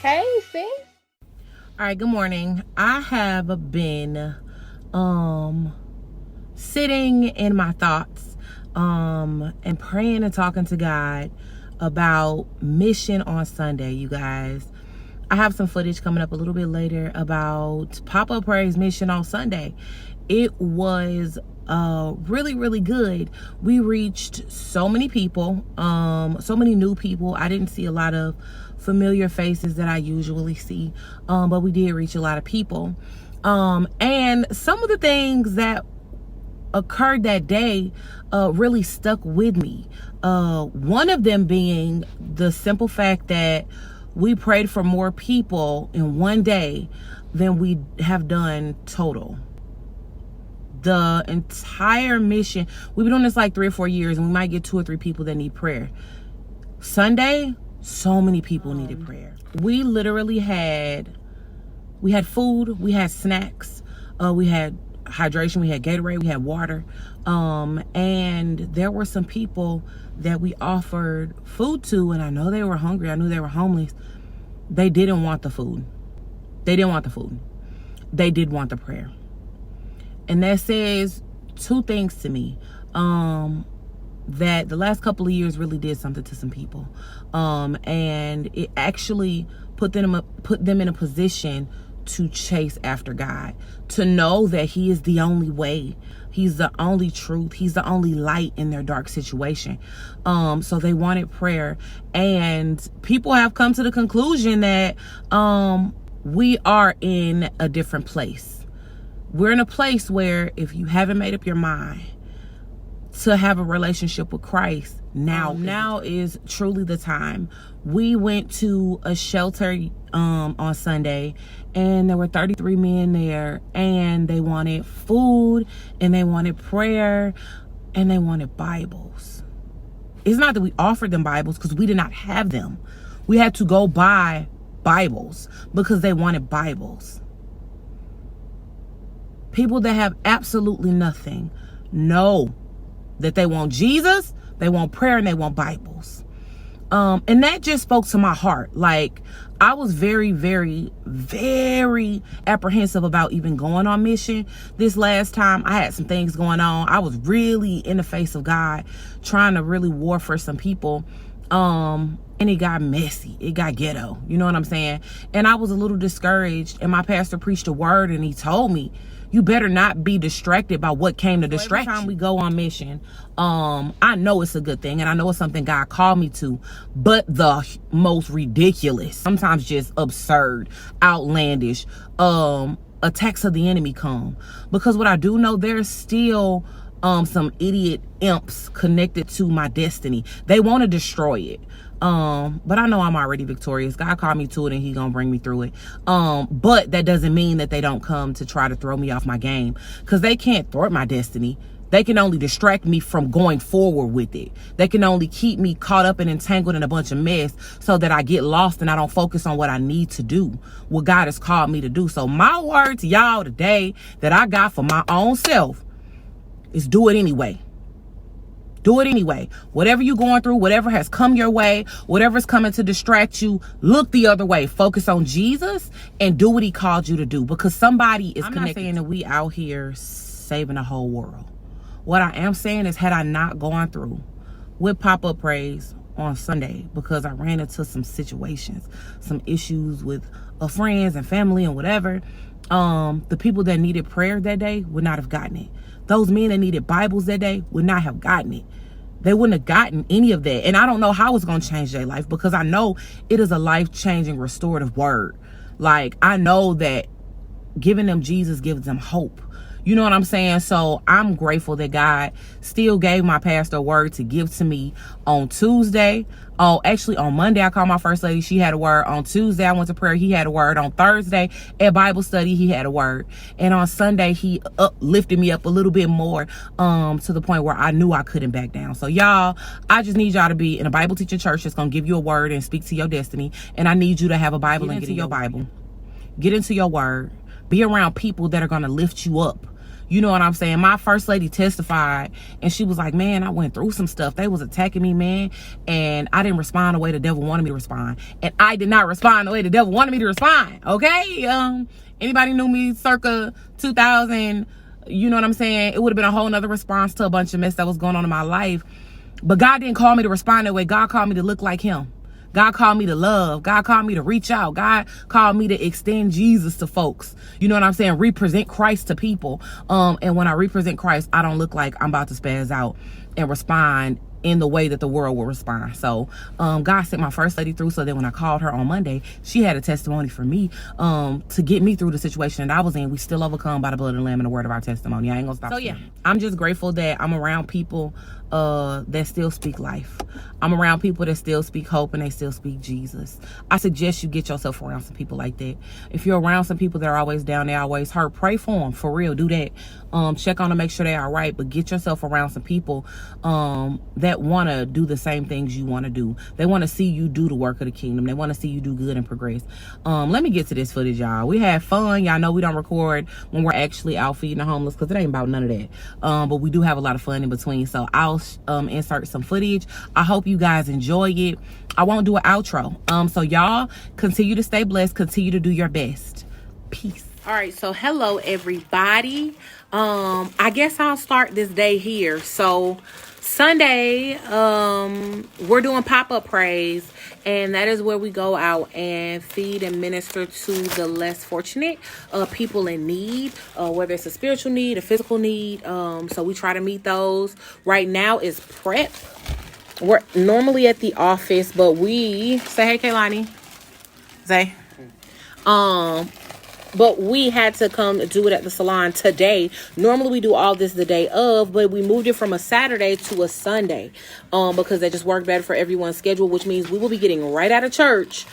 Hey, sis. All right, good morning. I have been sitting in my thoughts and praying and talking to God about mission on Sunday, you guys. I have some footage coming up a little bit later about Pop-Up Praise Mission on Sunday. It was really, really good. We reached so many people, so many new people. I didn't see a lot of familiar faces that I usually see, but we did reach a lot of people. And some of the things that occurred that day really stuck with me. One of them being the simple fact that we prayed for more people in one day than we have done total. The entire mission, we've been doing this like 3 or 4 years, and we might get 2 or 3 people that need prayer. Sunday, so many people needed prayer. We literally had food, we had snacks, we had hydration, we had Gatorade, we had water, and there were some people that we offered food to, and I know they were hungry. I knew they were homeless. They didn't want the food. They didn't want the food. They did want the prayer. And that says 2 things to me. That the last couple of years really did something to some people. And it actually put them in a position to chase after God, to know that He is the only way. He's the only truth. He's the only light in their dark situation. So they wanted prayer, and people have come to the conclusion that we are in a different place. We're in a place where if you haven't made up your mind to have a relationship with Christ, now is truly the time. We went to a shelter on Sunday, and there were 33 men there, and they wanted food, and they wanted prayer, and they wanted Bibles. It's not that we offered them Bibles, because we did not have them. We had to go buy Bibles because they wanted Bibles. People that have absolutely nothing know that they want Jesus, they want prayer, and they want Bibles. And that just spoke to my heart. Like, I was very, very, very apprehensive about even going on mission. This last time, I had some things going on. I was really in the face of God, trying to really war for some people. And it got messy. It got ghetto. You know what I'm saying? And I was a little discouraged. And my pastor preached a word, and he told me, you better not be distracted by what came to distract you. Every time we go on mission, I know it's a good thing, and I know it's something God called me to, but the most ridiculous, sometimes just absurd, outlandish attacks of the enemy come. Because what I do know, there's still some idiot imps connected to my destiny. They want to destroy it. But I know I'm already victorious. God called me to it, and He gonna bring me through it. But that doesn't mean that they don't come to try to throw me off my game, because they can't thwart my destiny. They can only distract me from going forward with it. They can only keep me caught up and entangled in a bunch of mess so that I get lost and I don't focus on what I need to do, what God has called me to do. So my word to y'all today that I got for my own self is do it anyway. Do it anyway. Whatever you're going through, whatever has come your way, whatever's coming to distract you, look the other way. Focus on Jesus and do what He called you to do, because somebody is connected. I'm not saying that we out here saving the whole world. What I am saying is, had I not gone through with Pop-Up Praise on Sunday, because I ran into some situations, some issues with friends and family and whatever, the people that needed prayer that day would not have gotten it. Those men that needed Bibles that day would not have gotten it. They wouldn't have gotten any of that. And I don't know how it's going to change their life, because I know it is a life-changing, restorative word. Like, I know that giving them Jesus gives them hope. You know what I'm saying? So I'm grateful that God still gave my pastor a word to give to me on Tuesday. Oh, actually on Monday, I called my first lady. She had a word. On Tuesday, I went to prayer. He had a word. On Thursday at Bible study, he had a word. And on Sunday, he lifted me up a little bit more to the point where I knew I couldn't back down. So y'all, I just need y'all to be in a Bible teaching church that's going to give you a word and speak to your destiny. And I need you to have a Bible and get into your Bible. Get into your word. Be around people that are going to lift you up. You know what I'm saying? My first lady testified, and she was like, man, I went through some stuff. They was attacking me, man, and I didn't respond the way the devil wanted me to respond. And I did not respond the way the devil wanted me to respond, okay? Anybody knew me circa 2000, you know what I'm saying? It would have been a whole nother response to a bunch of mess that was going on in my life. But God didn't call me to respond that way. God called me to look like him. God called me to love. God called me to reach out. God called me to extend Jesus to folks. You know what I'm saying? Represent Christ to people. And when I represent Christ, I don't look like I'm about to spaz out and respond in the way that the world will respond. So God sent my first lady through, so that when I called her on Monday, she had a testimony for me to get me through the situation that I was in. We still overcome by the blood of the Lamb and the word of our testimony. I ain't gonna stop. So yeah, I'm just grateful that I'm around people that still speak life. I'm around people that still speak hope, and they still speak Jesus. I suggest you get yourself around some people like that. If you're around some people that are always down, they're always hurt, pray for them, for real. Do that. Check on them, make sure they're all right, but get yourself around some people that want to do the same things you want to do. They want to see you do the work of the kingdom. They want to see you do good and progress. Let me get to this footage, y'all. We had fun. Y'all know we don't record when we're actually out feeding the homeless, because it ain't about none of that. But we do have a lot of fun in between, so I'll insert some footage. I hope you guys enjoy it. I won't do an outro. So y'all continue to stay blessed, continue to do your best. Peace. All right, so hello everybody. I guess I'll start this day here. So Sunday, we're doing pop-up praise, and that is where we go out and feed and minister to the less fortunate people in need, whether it's a spiritual need, a physical need. So we try to meet those. Right now is prep. We're normally at the office, but we say, hey, Kaylani. Zay. But we had to come do it at the salon today. Normally we do all this the day of, but we moved it from a Saturday to a Sunday because that just worked better for everyone's schedule, which means we will be getting right out of church,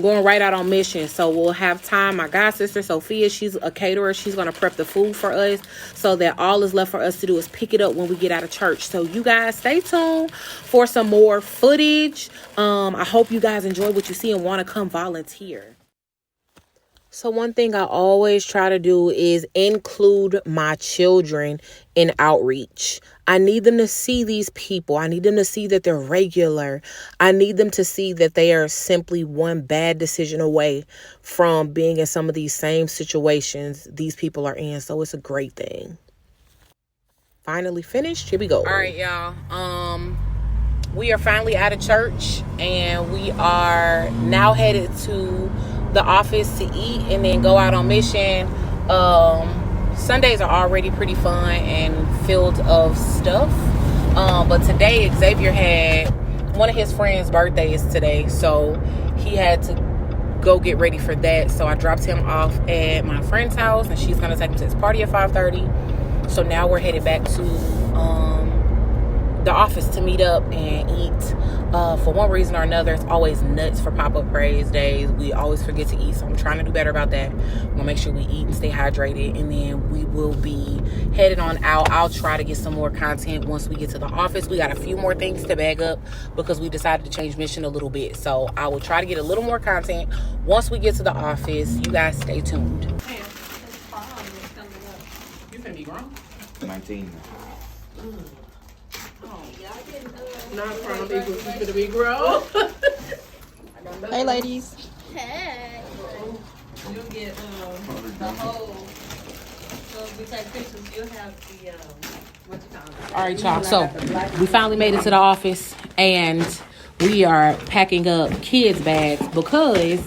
going right out on mission. So we'll have time. My god sister Sophia, she's a caterer. She's going to prep the food for us, so that all is left for us to do is pick it up when we get out of church. So you guys stay tuned for some more footage. I hope you guys enjoy what you see and want to come volunteer. So one thing I always try to do is include my children in outreach. I need them to see these people. I need them to see that they're regular. I need them to see that they are simply one bad decision away from being in some of these same situations these people are in. So it's a great thing. Finally finished. Here we go. All right, y'all. We are finally out of church, and we are now headed to the office to eat and then go out on mission. Sundays are already pretty fun and filled of stuff, but today Xavier had one of his friends' birthdays today, so he had to go get ready for that. So I dropped him off at my friend's house, and she's gonna take him to his party at 5:30. So now we're headed back to the office to meet up and eat. For one reason or another, it's always nuts for pop-up praise days. We always forget to eat, so I'm trying to do better about that. We'll make sure we eat and stay hydrated, and then we will be headed on out. I'll try to get some more content once we get to the office. We got a few more things to bag up because we decided to change mission a little bit, so I will try to get a little more content once we get to the office. You guys stay tuned. You finna be grown? 19. Not prom equals you finna be grown. Hey, ladies. Hey. You'll get the whole. So if we take pictures, you'll have the what you call it. All right, y'all. So we finally made it to the office, and we are packing up kids' bags because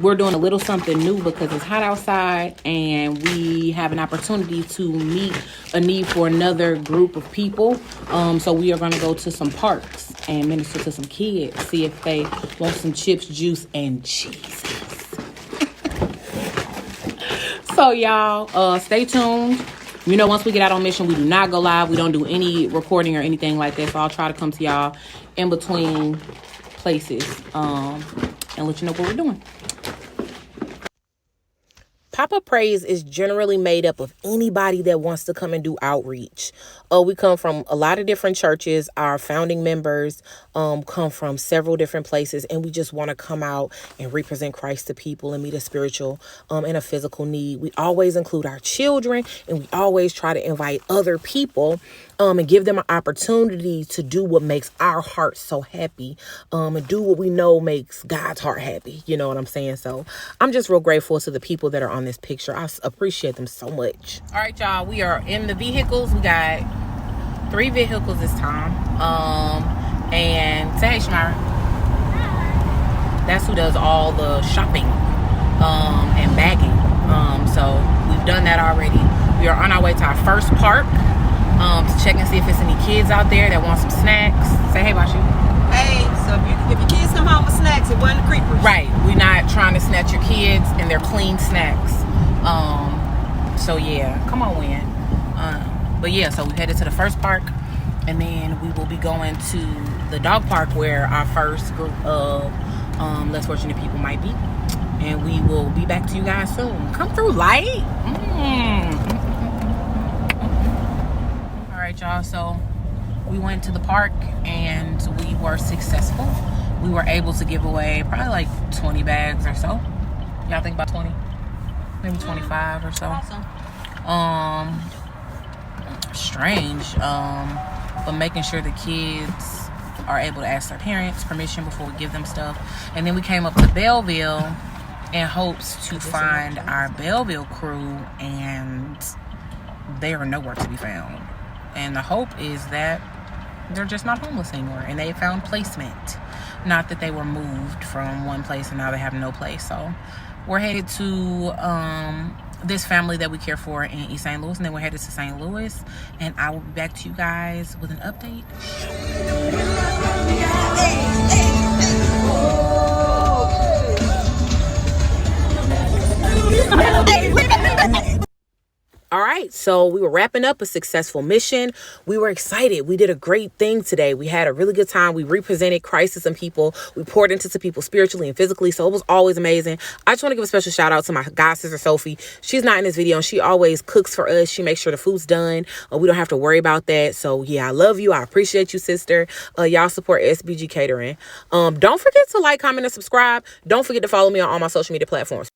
we're doing a little something new because it's hot outside, and we have an opportunity to meet a need for another group of people. So we are going to go to some parks and minister to some kids, see if they want some chips, juice, and Jesus. So y'all, stay tuned. You know, once we get out on mission, we do not go live. We don't do any recording or anything like that. So I'll try to come to y'all in between places and let you know what we're doing. Pop-Up Praise is generally made up of anybody that wants to come and do outreach. We come from a lot of different churches. Our founding members come from several different places, and we just want to come out and represent Christ to people and meet a spiritual and a physical need. We always include our children, and we always try to invite other people and give them an opportunity to do what makes our heart so happy, and do what we know makes God's heart happy. You know what I'm saying? So I'm just real grateful to the people that are on this picture. I appreciate them so much. All right, y'all, we are in the vehicles. We got 3 vehicles this time. And say hey, Shamara. That's who does all the shopping and bagging. So we've done that already. We are on our way to our first park to check and see if there's any kids out there that want some snacks. Say hey, Bashi. Hey, so if your kids come home with snacks, it wasn't creepers. Right. We're not trying to snatch your kids and their clean snacks. So yeah, come on in. But yeah, so we headed to the first park, and then we will be going to the dog park where our first group of less fortunate people might be. And we will be back to you guys soon. Come through, light. All right, y'all. So we went to the park and we were successful. We were able to give away probably like 20 bags or so. Y'all think about 20? Maybe 25 or so. Awesome. Strange. But making sure the kids are able to ask their parents permission before we give them stuff. And then we came up to Belleville in hopes to find our Belleville crew, and they are nowhere to be found. And the hope is that they're just not homeless anymore and they found placement. Not that they were moved from one place and now they have no place. So we're headed to this family that we care for in East St. Louis, and then we're headed to St. Louis, and I will be back to you guys with an update. All right, so we were wrapping up a successful mission. We were excited. We did a great thing today. We had a really good time. We represented Christ to some people. We poured into some people spiritually and physically, so it was always amazing. I just want to give a special shout out to my god sister, Sophie. She's not in this video, and she always cooks for us. She makes sure the food's done. We don't have to worry about that. So, yeah, I love you. I appreciate you, sister. Y'all support SBC Catering. Don't forget to like, comment, and subscribe. Don't forget to follow me on all my social media platforms.